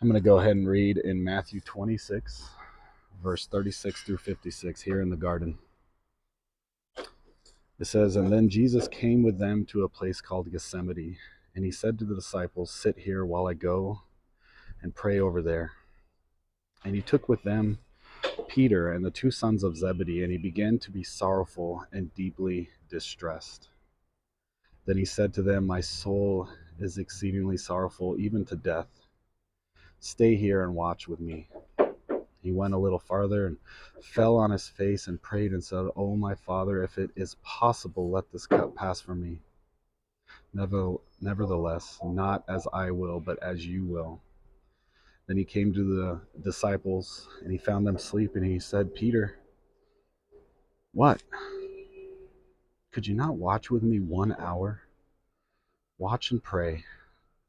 I'm going to go ahead and read in Matthew 26, verse 36 through 56 here in the garden. It says, "And then Jesus came with them to a place called Gethsemane, and he said to the disciples, 'Sit here while I go and pray over there.' And he took with them Peter and the two sons of Zebedee, and he began to be sorrowful and deeply distressed. Then he said to them, 'My soul is exceedingly sorrowful, even to death. Stay here and watch with me.' He went a little farther and fell on his face and prayed and said, 'Oh, my Father, if it is possible, let this cup pass from me. Nevertheless, not as I will, but as you will.' Then he came to the disciples, and he found them sleeping, and he said, 'Peter, what? Could you not watch with me 1 hour? Watch and pray,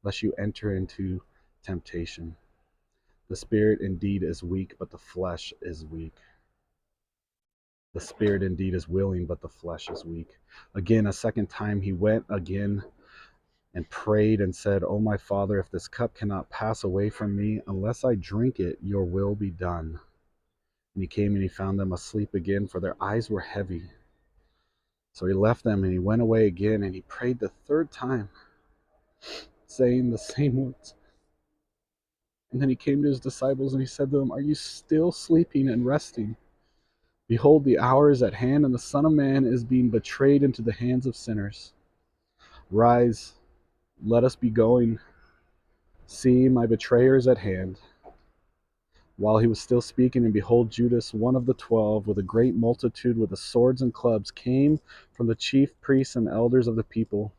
lest you enter into temptation. The spirit indeed is weak, but the flesh is weak. The spirit indeed is willing, but the flesh is weak.' Again, a second time he went again and prayed and said, 'Oh, my Father, if this cup cannot pass away from me, unless I drink it, your will be done.' And he came and he found them asleep again, for their eyes were heavy. So he left them and he went away again, and he prayed the third time, saying the same words. And then he came to his disciples and he said to them, 'Are you still sleeping and resting? Behold, the hour is at hand, and the Son of Man is being betrayed into the hands of sinners. Rise, let us be going. See, my betrayer is at hand.' While he was still speaking, and behold, Judas, one of the 12, with a great multitude with the swords and clubs, came from the chief priests and elders of the people.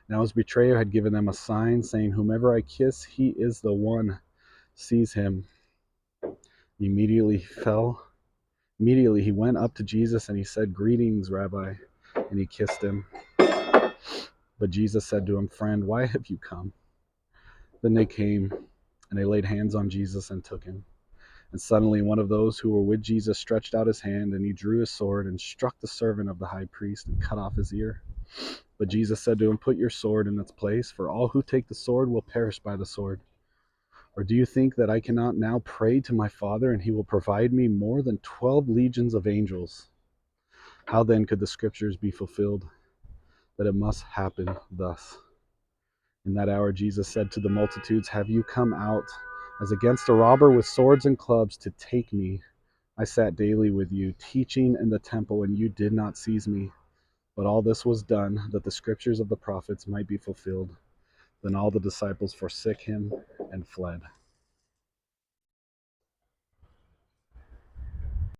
Now his betrayer had given them a sign, saying, 'Whomever I kiss, he is the one. Seize him.' Immediately he went up to Jesus, and he said, 'Greetings, Rabbi,' and he kissed him. But Jesus said to him, 'Friend, why have you come?' Then they came, and they laid hands on Jesus and took him. And suddenly one of those who were with Jesus stretched out his hand, and he drew his sword and struck the servant of the high priest and cut off his ear. But Jesus said to him, 'Put your sword in its place, for all who take the sword will perish by the sword. Or do you think that I cannot now pray to my Father, and he will provide me more than 12 legions of angels? How then could the scriptures be fulfilled, that it must happen thus?' In that hour Jesus said to the multitudes, 'Have you come out as against a robber with swords and clubs to take me? I sat daily with you, teaching in the temple, and you did not seize me. But all this was done, that the scriptures of the prophets might be fulfilled.' Then all the disciples forsook him and fled."